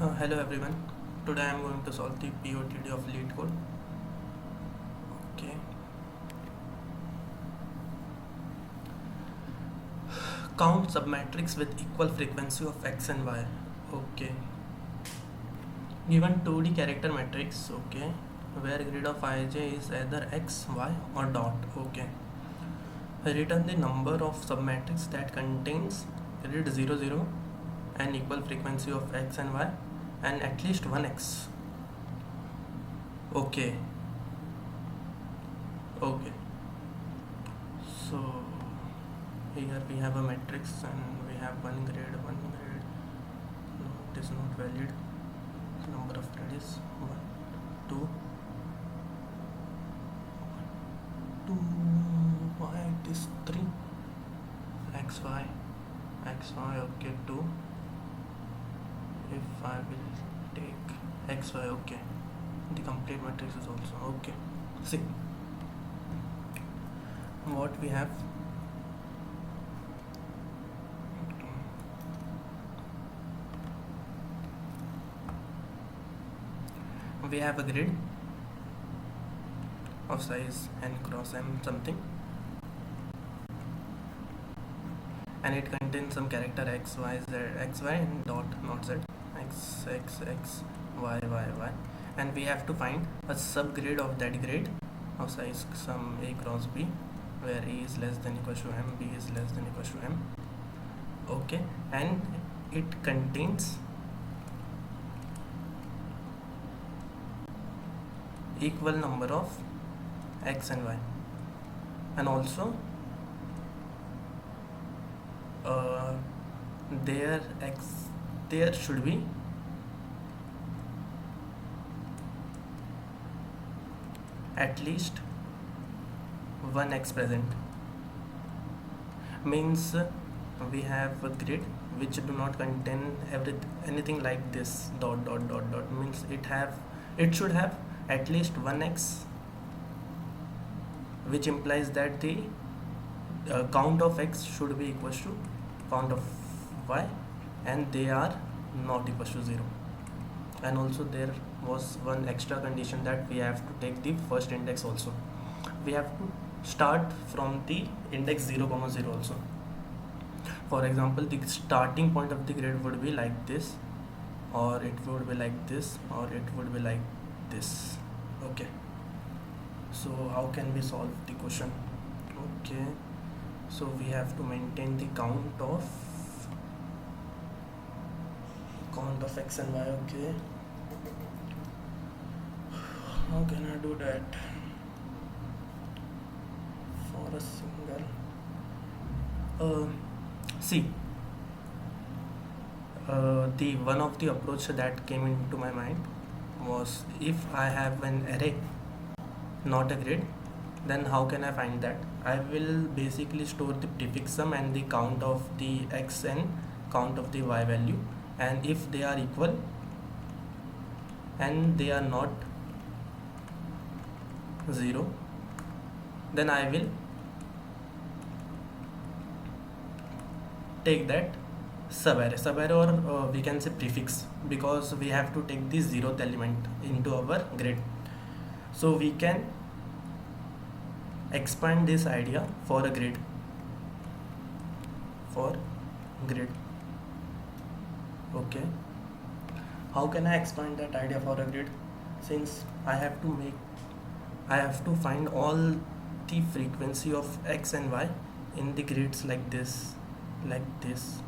Hello everyone. Today I am going to solve the POTD of LeetCode. Okay. Count submatrix with equal frequency of x and y. Okay. Given 2D character matrix. Okay. Where grid of ij is either x, y or dot. Okay. Return the number of submatrix that contains grid 0, 0 and equal frequency of x and y and at least one x. Okay. Okay, so here we have a matrix and we have one grade. No, it is not valid. Number of grade is 1 2 2 y it is 3 xy. Okay, 2. If I will take xy, okay, the complete matrix is also okay. See what we have. We have a grid of size n cross m something, and it contains some character x, y, z, x, y and dot, not z, x, x, x, y, y, y, and we have to find a subgrid of that grid of size some a cross b, where a is less than equal to m, b is less than equal to m. Okay, and it contains equal number of x and y, and also there should be at least one x present. Means we have a grid which do not contain anything like this dot dot dot dot, means it should have at least one x, which implies that the count of x should be equal to count of y, and they are not equal to 0. And also there was one extra condition that we have to take the first index also. We have to start from the index 0, 0 also. For example, the starting point of the grid would be like this, or it would be like this, or it would be like this. Okay, so how can we solve the question? Okay, so we have to maintain the count of x and y. Okay, how can I do that for a single see, the one of the approach that came into my mind was, if I have an array, not a grid, then how can I find that? I will basically store the prefix sum and the count of the x and count of the y value, and if they are equal and they are not 0, then I will take that sub-array, or we can say prefix, because we have to take the 0th element into our grid. So we can expand this idea for a grid. Okay, how can I expand that idea for a grid? Since I have to find all the frequency of x and y in the grids like this, like this,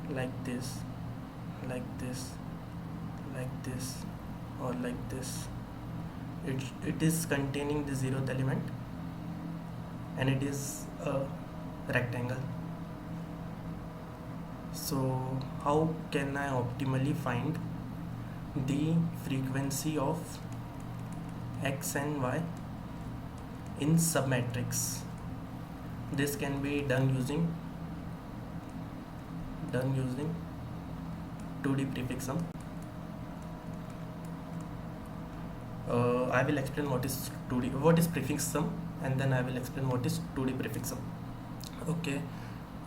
like this, like this, like this, or like this. It is containing the 0th element, and it is a rectangle. So how can I optimally find the frequency of x and y in submatrix? This can be done using 2D prefix sum. I will explain what is prefix sum, and then I will explain what is 2D prefix sum. Okay,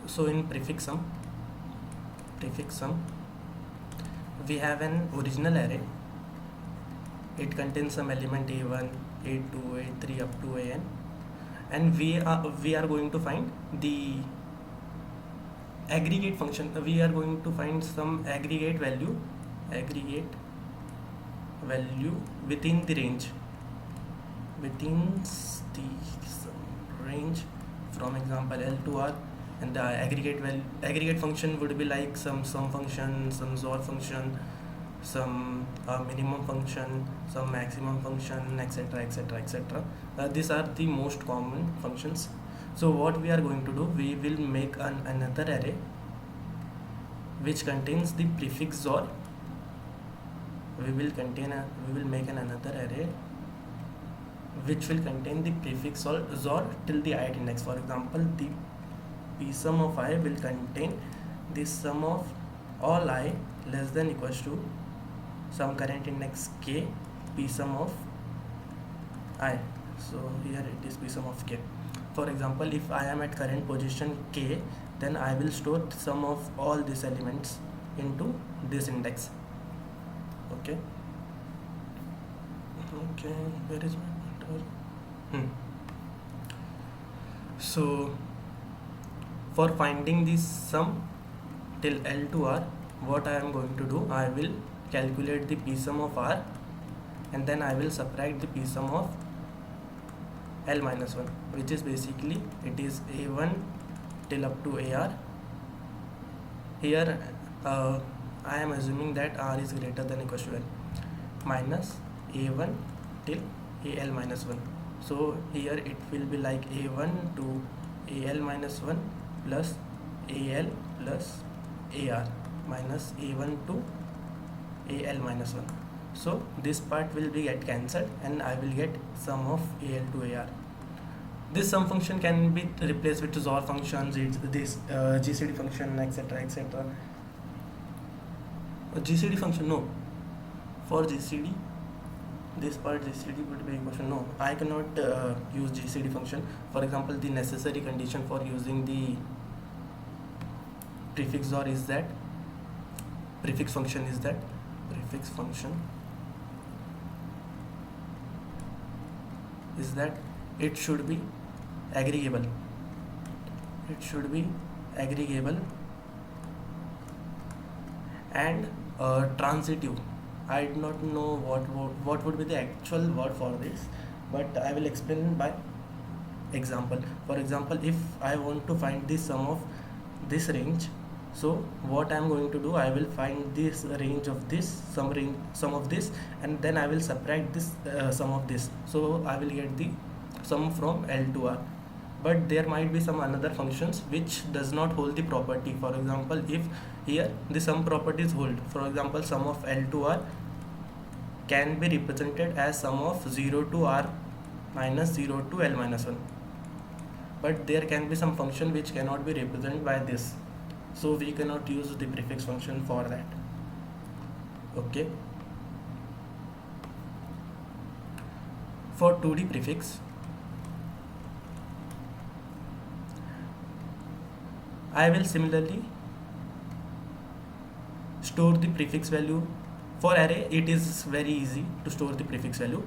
so in prefix sum we have an original array. It contains some element a1, a2, a3 up to an, and we are going to find the aggregate function. We are going to find some aggregate value within the range, some range from example L to R, and the aggregate function would be like some sum function, some XOR function, some minimum function, some maximum function, etc, etc, etc. These are the most common functions. So what we are going to do, we will make another array which contains the prefix XOR. We will make another array which will contain the prefix XOR till the ith index. For example, the psum of I will contain the sum of all I less than equals to some current index k, psum of I. So here it is psum of k. For example, if I am at current position k, then I will store sum of all these elements into this index. Okay, where is my pointer? So for finding this sum till L to R, what I am going to do, I will calculate the psum of R, and then I will subtract the psum of L minus 1, which is basically it is A1 till up to AR. Here I am assuming that R is greater than equals to L, minus A1 till AL minus 1. So here it will be like A1 to AL minus 1 plus AL plus AR minus A1 to AL minus 1. So this part will be get cancelled, and I will get sum of AL to AR. This sum function can be replaced with XOR functions, this GCD function, etc, etc. GCD function, no. For GCD, this part GCD would be equal to no. I cannot use GCD function. For example, the necessary condition for using the prefix XOR is that prefix function is that it should be aggregable. And transitive. I do not know what would be the actual word for this, but I will explain by example. For example, if I want to find the sum of this range, so what I am going to do, I will find this range of this, sum of this, and then I will subtract this sum of this. So I will get the sum from L to R. But there might be some another functions which does not hold the property. For example, if here the sum properties hold, for example, sum of L to R can be represented as sum of 0 to R minus 0 to L minus 1. But there can be some function which cannot be represented by this. So we cannot use the prefix function for that. Okay. For 2D prefix, I will similarly store the prefix value. For array, it is very easy to store the prefix value.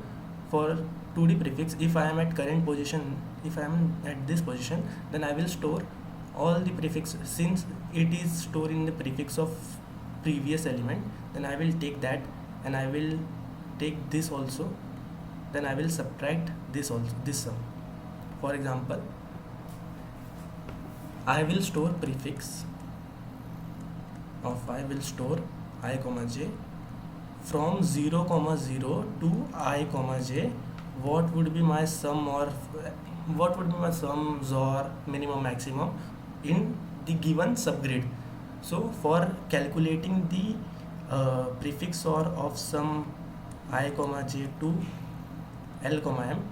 For 2D prefix, if I am at current position, if I am at this position, then I will store all the prefix. Since it is stored in the prefix of previous element, then I will take that, and I will take this also, then I will subtract this also, this sum. For example, I will store prefix of I will store I comma j from 0 0 to I comma j. What would be my sum, or what would be my sum, XOR, minimum, maximum in the given subgrid? So for calculating the prefix XOR of sum I comma j to L comma m,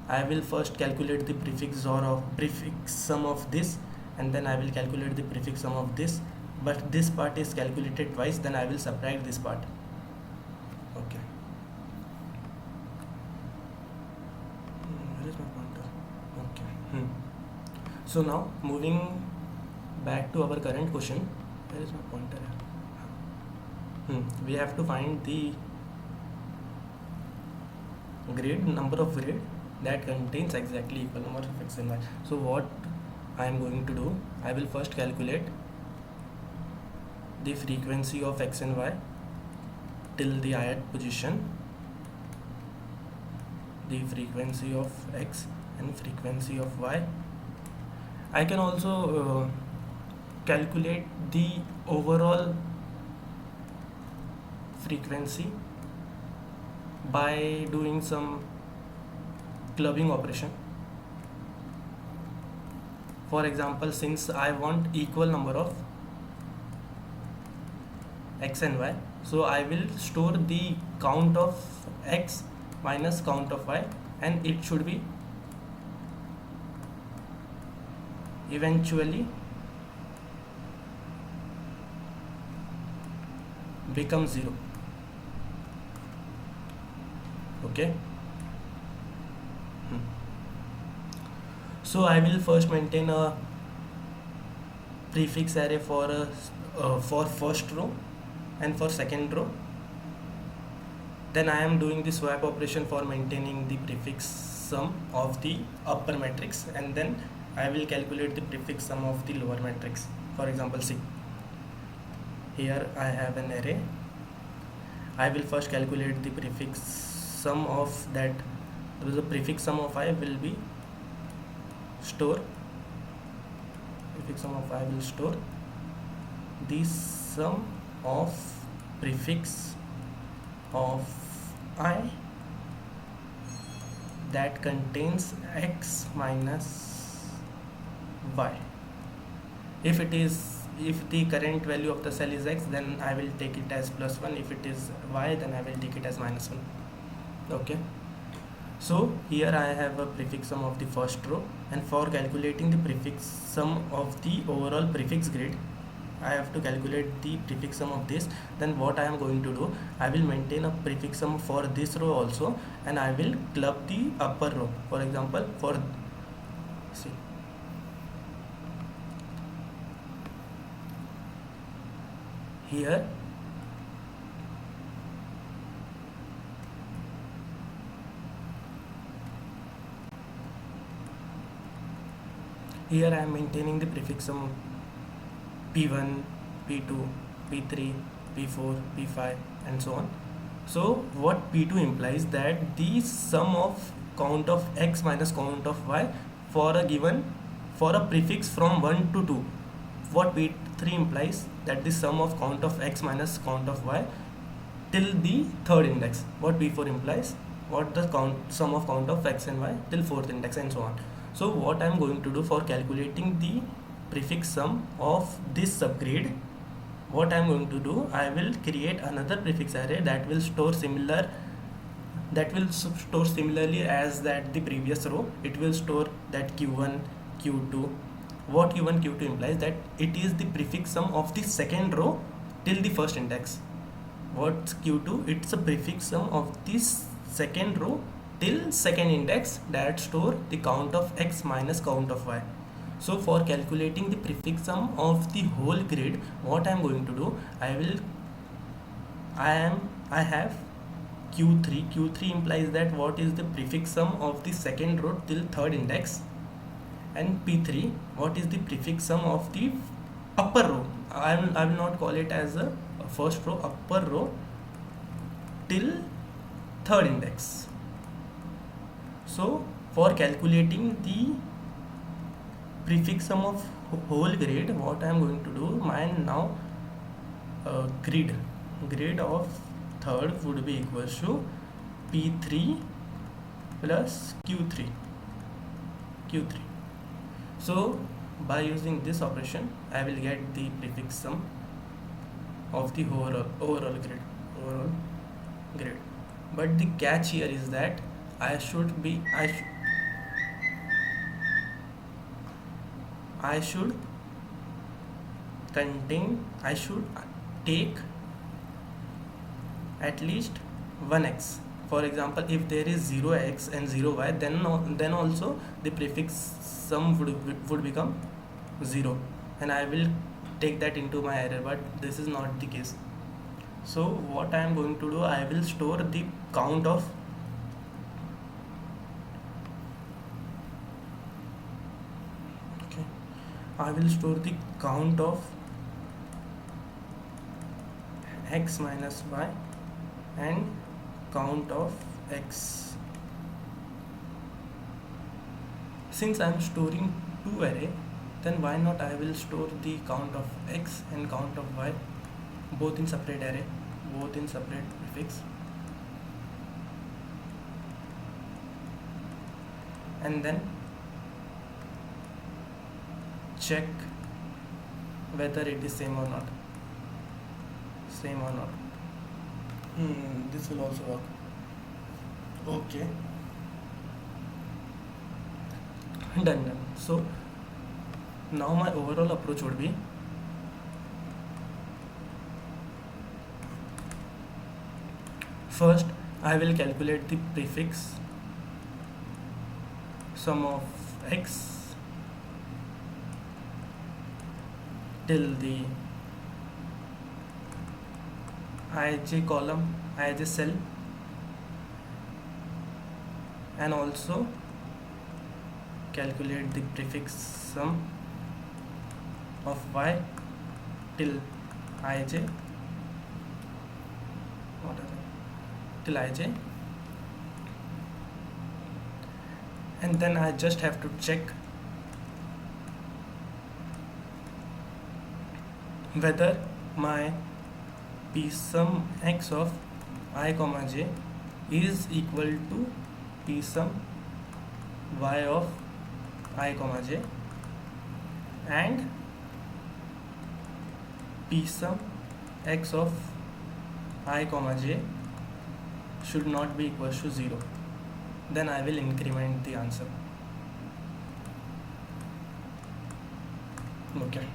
I will first calculate the prefix XOR of prefix sum of this, and then I will calculate the prefix sum of this, but this part is calculated twice, then I will subtract this part. Okay. Where is my pointer? Okay. So now moving back to our current question. Where is my pointer? we have to find the grid, number of grid that contains exactly equal number of x and y. So what I am going to do, I will first calculate the frequency of x and y till the ith position, the frequency of x and frequency of y. I can also calculate the overall frequency by doing some clubbing operation. For example, since I want equal number of x and y, so I will store the count of x minus count of y, and it should be eventually become 0. Okay. So I will first maintain a prefix array for first row and for second row. Then I am doing the swap operation for maintaining the prefix sum of the upper matrix, and then I will calculate the prefix sum of the lower matrix. For example, see, here I have an array. I will first calculate the prefix sum of that. The prefix sum of I will be store. Prefix sum of I will store the sum of prefix of I that contains x minus y. If the current value of the cell is x, then I will take it as +1. If it is y, then I will take it as -1. Okay. So here I have a prefix sum of the first row, and for calculating the prefix sum of the overall prefix grid, I have to calculate the prefix sum of this. Then what I am going to do, I will maintain a prefix sum for this row also, and I will club the upper row. For example, see, here I am maintaining the prefix sum P1, P2, P3, P4, P5 and so on. So what P2 implies, that the sum of count of x minus count of y for a prefix from 1 to 2. What P3 implies, that the sum of count of x minus count of y till the third index. What P4 implies, what the sum of count of x and y till fourth index and so on. So what I am going to do for calculating the prefix sum of this subgrid, what I am going to do, I will create another prefix array that will store similarly as that the previous row. It will store that q1, q2. What q1, q2 implies, that it is the prefix sum of the second row till the first index. What's q2? It's a prefix sum of this second row till second index that store the count of x minus count of y. So for calculating the prefix sum of the whole grid, what I am going to do, I have q3. Q3 implies that what is the prefix sum of the second row till third index, and P3, what is the prefix sum of the upper row. I will not call it as a first row, upper row till third index. So for calculating the prefix sum of whole grid, what I am going to do, mine now grid of third would be equals to P3 plus Q3. So by using this operation, I will get the prefix sum of the overall grid. But the catch here is that I should take at least 1x. For example, if there is 0x and 0y, then also the prefix sum would become 0, and I will take that into my array, but this is not the case. So what I am going to do, I will store the count of I will store the count of x minus y and count of x. Since I am storing two array, then why not I will store the count of x and count of y both in separate array, both in separate prefix, and then check whether it is same or not. This will also work. Okay, done. So now my overall approach would be, first I will calculate the prefix sum of x till the ij column, ij cell, and also calculate the prefix sum of y till ij, till ij, and then I just have to check whether my p sum x of I comma j is equal to p sum y of I comma j, and p sum x of I comma j should not be equal to 0. Then I will increment the answer. Okay,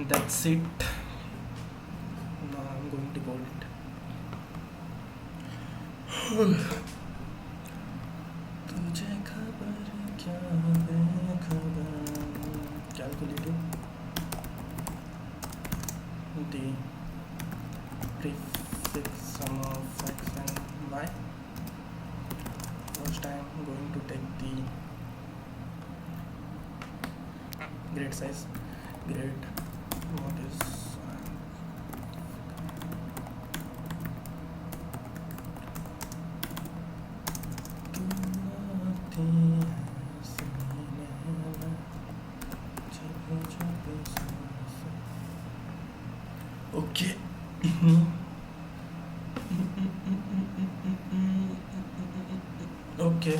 that's it. Now I'm going to code it. तुझे खबर क्या बेखबर, calculating the prefix sum of x and y. First I am going to take the grade size. Grade, what is okay. Okay,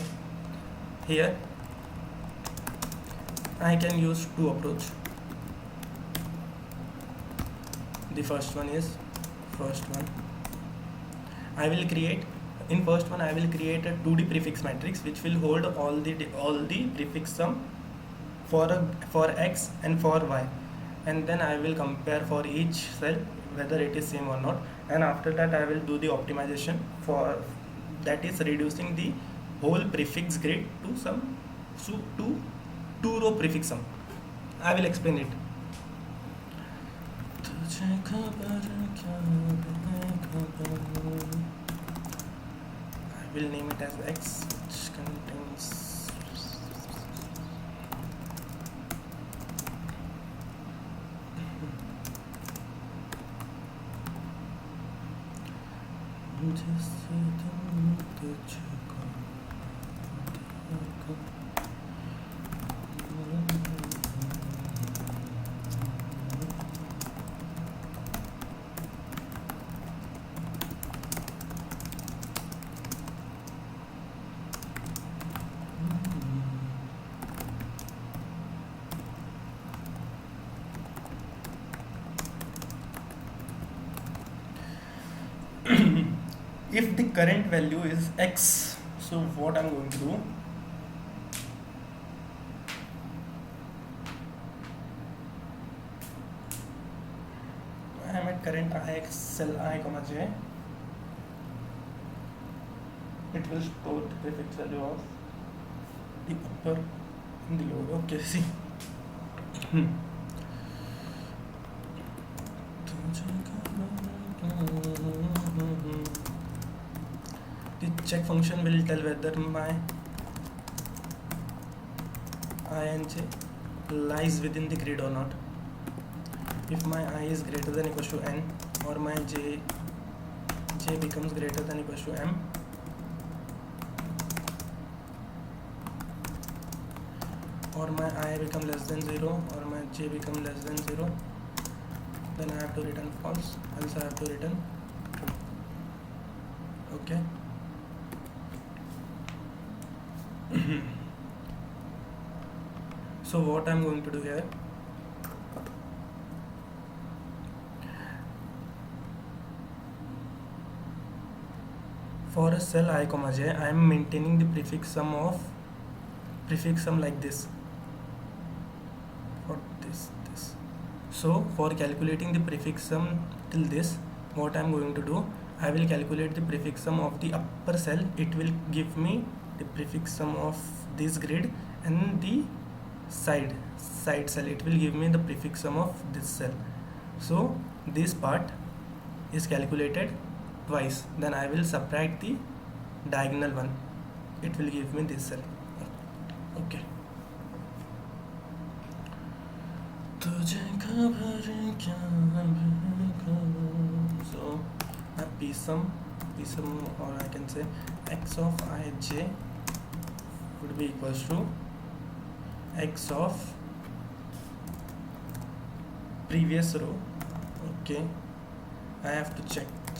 here I can use two approach. The first one I will create, in first one I will create a 2D prefix matrix which will hold all the prefix sum for x and for y, and then I will compare for each cell whether it is same or not, and after that I will do the optimization for, that is reducing the whole prefix grid to some two row prefix sum. I will explain it. I will name it as x, which contains if the current value is x, so what I'm going to do, I am at current ix cell I comma j, it will store the prefix value of the upper and the lower. Okay, see. तुझे check function will tell whether my I and j lies within the grid or not. If my I is greater than equals to n, or my j becomes greater than equals to m, or my I become less than 0, or my j become less than 0, then I have to return false, else I have to return true. Okay. So what I'm going to do here, for a cell I comma j, I am maintaining the prefix sum like this, for this. So for calculating the prefix sum till this, what I am going to do, I will calculate the prefix sum of the upper cell. It will give me the prefix sum of this grid, and the side cell, it will give me the prefix sum of this cell. So this part is calculated twice, then I will subtract the diagonal one, it will give me this cell. Okay. So a p sum, or I can say x of ij would be equals to x of previous row. Okay, I have to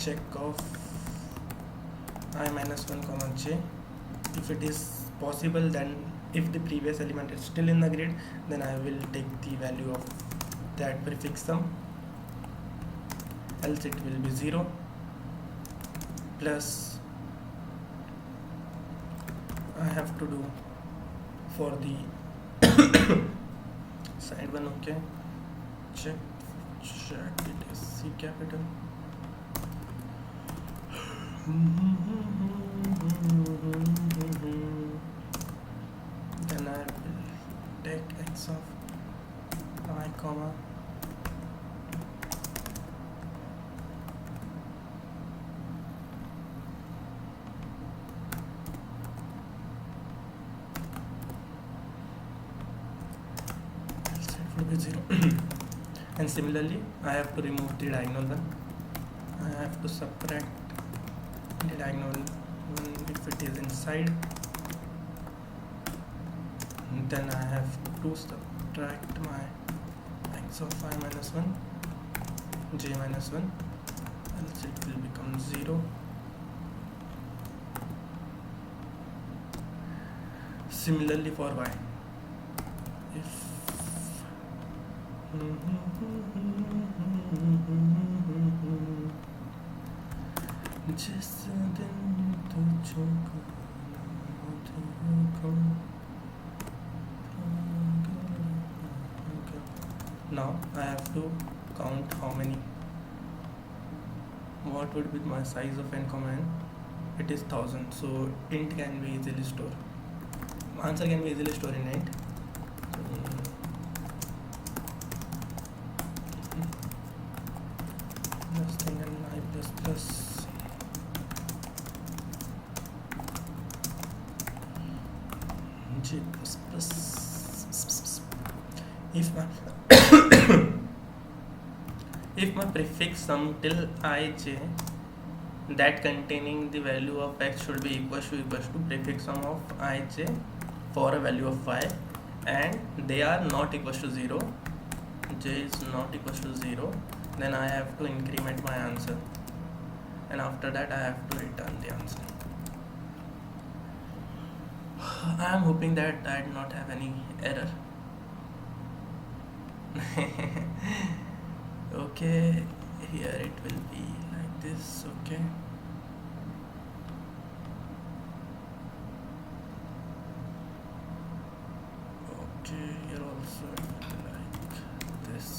check of I minus 1 comma j. If it is possible, then if the previous element is still in the grid, then I will take the value of that prefix sum, else it will be 0, plus I have to do for the side one. Okay, check it is C capital. Then I will take x of I comma it will be 0. And similarly I have to remove the diagonal one. I have to subtract the diagonal one if it is inside, then I have to subtract my x of I minus 1, j minus 1, else it will become 0. Similarly for y, if जिस दिन तुझको now I have to count how many, what would be my size of n comma n. It is 1000, so int can be easily stored, answer can be easily stored in int. Next thing in I plus plus j plus plus. If my if my prefix sum till ij that containing the value of x should be equals to prefix sum of ij for a value of y, and they are not equals to 0, j is not equals to 0, then I have to increment my answer, and after that I have to return the answer. I am hoping that I did not have any error. Okay, here it will be like this. Okay, here also it will be like this.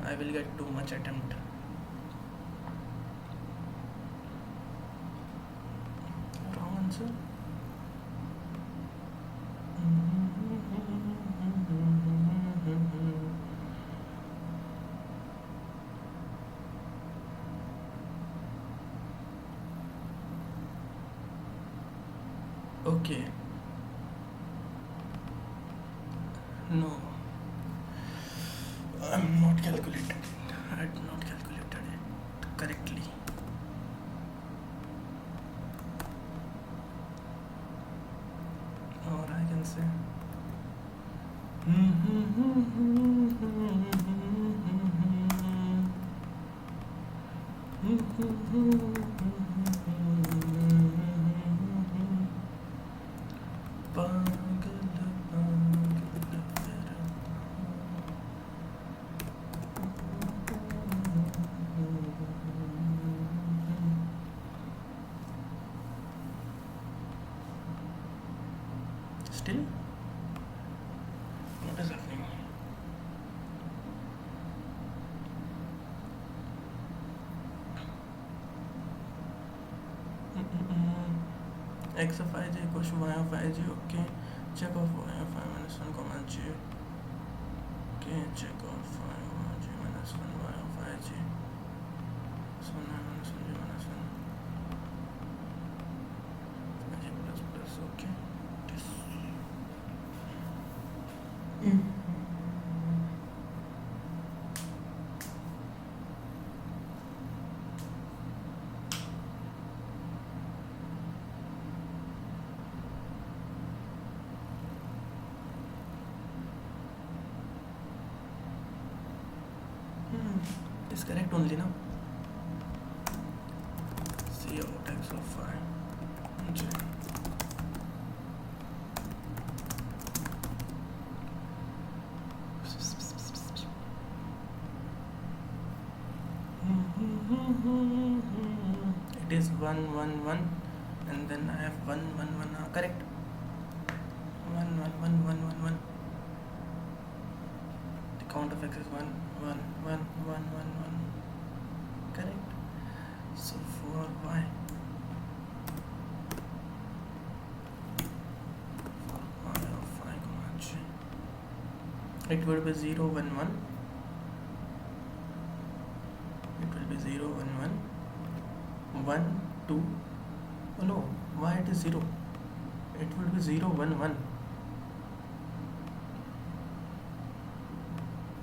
I will get too much attempt. Wrong answer. Okay, no, I'm not calculated. I did not calculated it correctly. Or I can say still what is happening? X of ij equals to y of ij. Okay, check of y of I minus 1 comma j. Okay, check of y of j minus 1 y of ij. So y minus 1 j minus 1 ij plus plus. Okay, this. Is correct only now. C out x of y j. It is 1 1 1 and then I have 1 1 1 correct. 1 1 1 1 1 1. The count of x is 1 1 1 1 1 1. Correct. So for y, of y comma j, it will be 0 1 1. It will be 0 1 1 1 2. Oh no, why it is 0? It will be 0 1 1.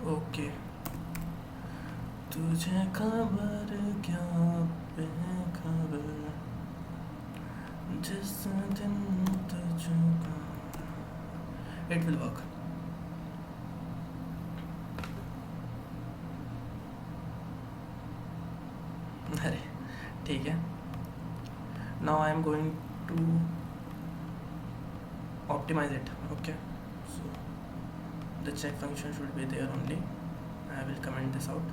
Okay. तुझे खबर क्या बेखबर जिस दिन तुझको. It will work. अरे ठीक है. Now I am going to optimize it. Okay, so the check function should be there only. I will comment this out.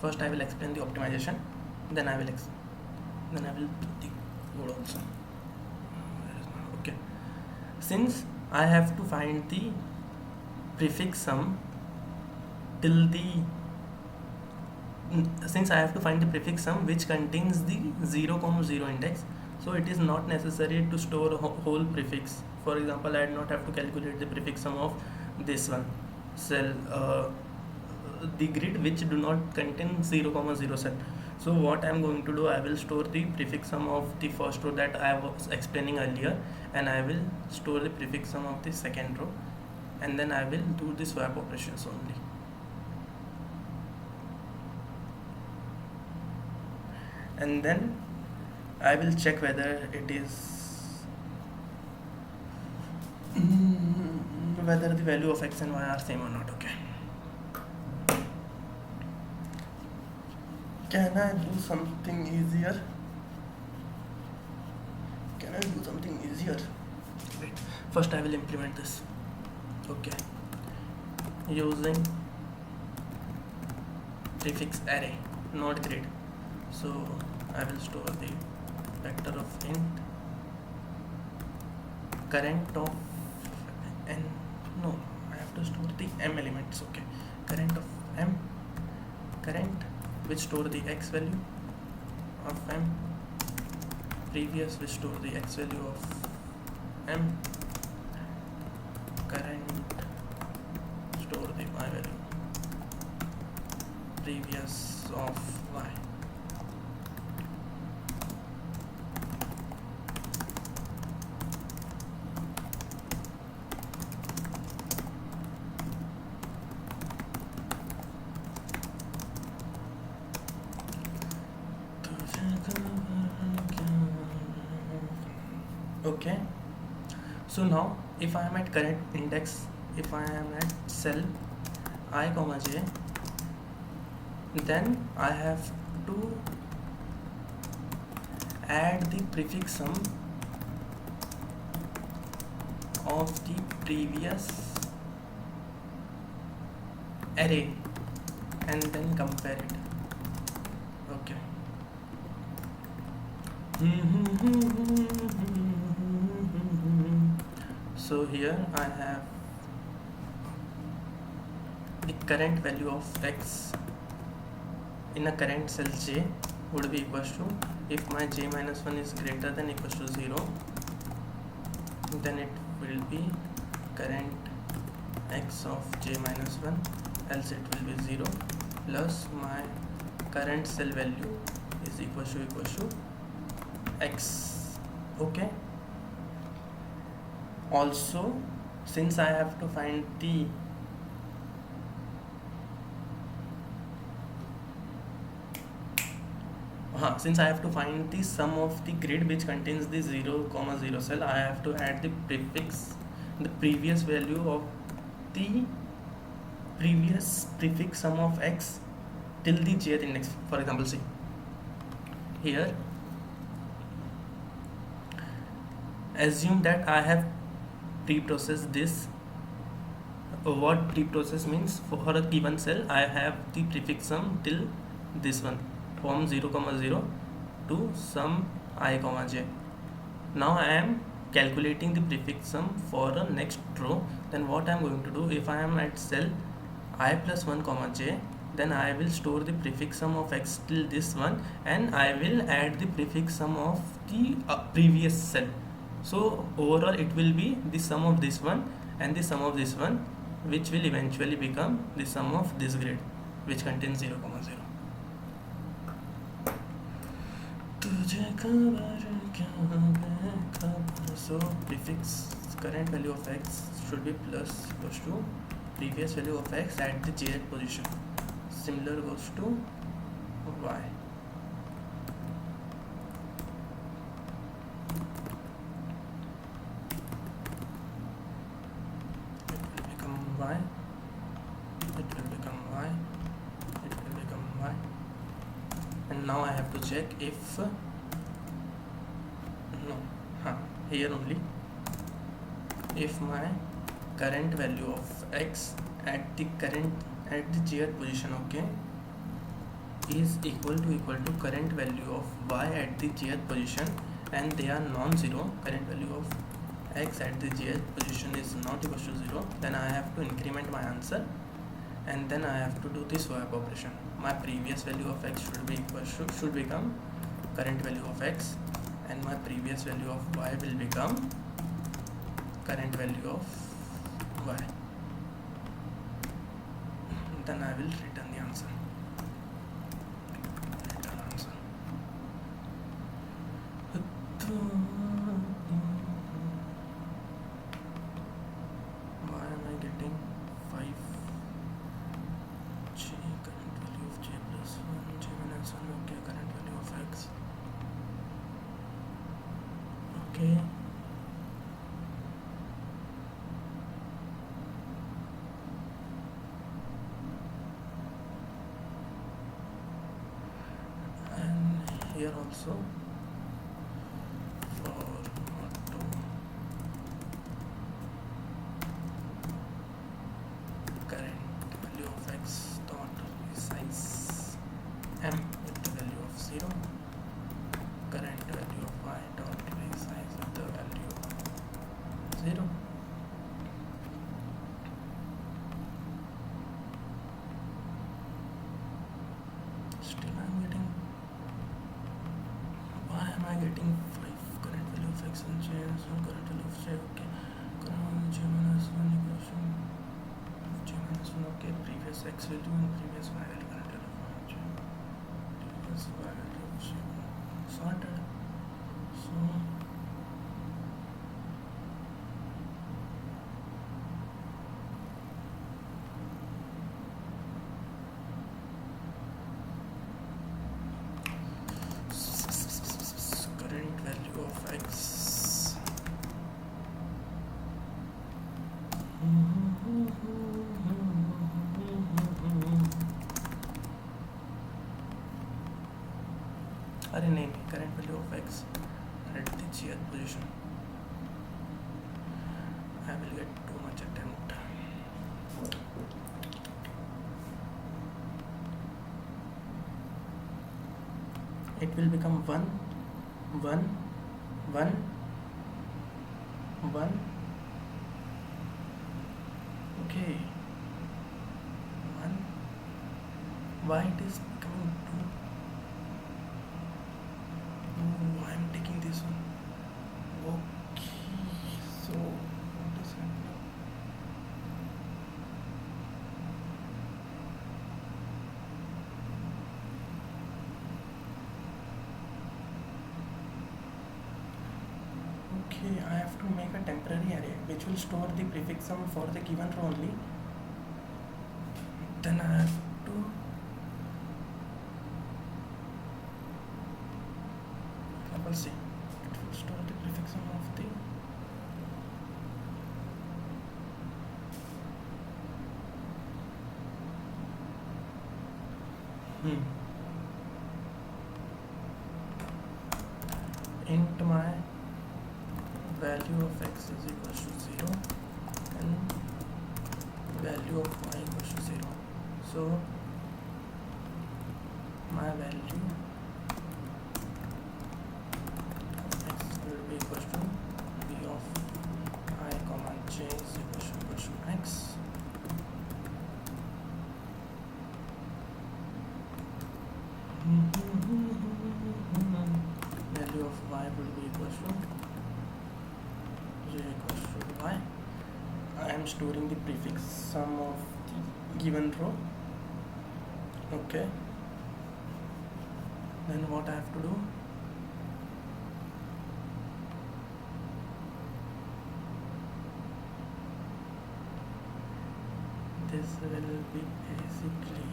First I will explain the optimization, then I will do the code also. Okay, since I have to find the prefix sum till the prefix sum which contains the 0,0 index, so it is not necessary to store whole prefix. For example, I do not have to calculate the prefix sum of this one cell, the grid which do not contain 0,0 cell. So what I am going to do, I will store the prefix sum of the first row that I was explaining earlier, and I will store the prefix sum of the second row, and then I will do the swap operations only. And then I will check whether it is whether the value of x and y are same or not. Okay, can I do something easier? Wait, first I will implement this. Okay, using prefix array, not grid. So I will store the vector of int current of n. No, I have to store the m elements. Okay, current of m, current which store the x value of m, previous which store the x value of m, current store the y value, previous of y. Okay, so now if I am at current index, if I am at cell I comma j, then I have to add the prefix sum of the previous array and then compare it. Okay. So here I have the current value of x in a current cell j would be equals to, if my j minus 1 is greater than equals to 0, then it will be current x of j minus 1, else it will be 0, plus my current cell value is equals to x. Okay. Also, since I have to find the sum of the grid which contains the 0, 0 cell, I have to add the prefix, the previous value of the previous prefix sum of x till the jth index. For example, see here, assume that I have pre-processed this. What pre-process means, for a given cell I have the prefix sum till this one, from 0, 0 to some I, j. Now I am calculating the prefix sum for a next row. Then what I am going to do, if I am at cell I plus 1, j, then I will store the prefix sum of x till this one, and I will add the prefix sum of the previous cell. So overall it will be the sum of this one and the sum of this one, which will eventually become the sum of this grid which contains 0, 0. So prefix current value of x should be plus equals to previous value of x at the jth position. Similar goes to y. Y, it will become y, it will become y, and now I have to check if here only, if my current value of x at the jth position, okay, is equal to current value of y at the jth position, and they are non-zero, current value of x at the jth position is not equal to 0, then I have to increment my answer, and then I have to do this swap operation. My previous value of x should become current value of x, and my previous value of y will become current value of y. Then I will return the answer. Why am I getting 5 j, current value of j plus 1, j minus 1, okay, current value of x, okay. And here also for auto current value of x dot resize m with the value of 0, current value of y dot resize with the value of 0. Still I am getting, why am I getting 5 current value of x and j, so current value of j, okay, current j minus 1 equals to j minus 1, okay, previous x value and previous y value, current value of y. sorted. So current value of x. अरे नहीं, current value of x at the GR position. I will get too much attempt. It will become 1 1 1 1. Okay, 1. Why it is becoming 2? Oh, I am taking this one. Okay, so what is happening? Okay, I have to make a temporary array which will store the prefix sum for the given row only. Then I have to see, it will store the prefix sum of the int my value of x is equals to 0 and value of y equals to 0. So my value will be equals to b of I comma j is equals to x. Value of y will be equals to j equals to y. I am storing the prefix sum of the given row. Okay, then what I have to do? This will be basically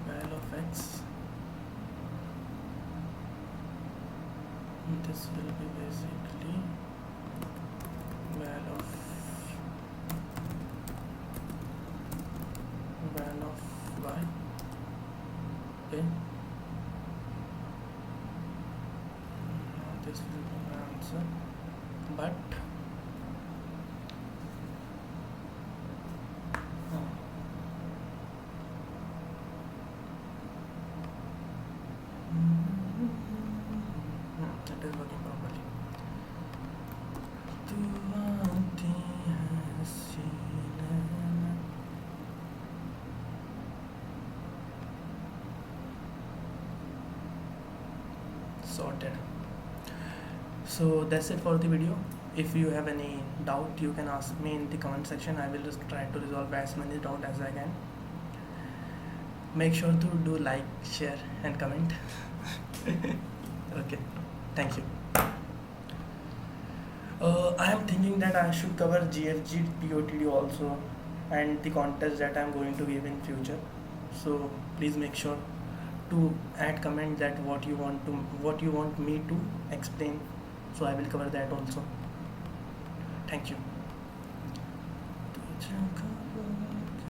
val of x. This will be basically val of y. Okay. This will be my answer. But it is working properly. Sorted. So that's it for the video. If you have any doubt, you can ask me in the comment section. I will just try to resolve as many doubts as I can. Make sure to do like, share and comment. Okay, thank you. I am thinking that I should cover GFG POTD also and the contest that I am going to give in future. So please make sure to add comment that what you want me to explain, so I will cover that also. Thank you.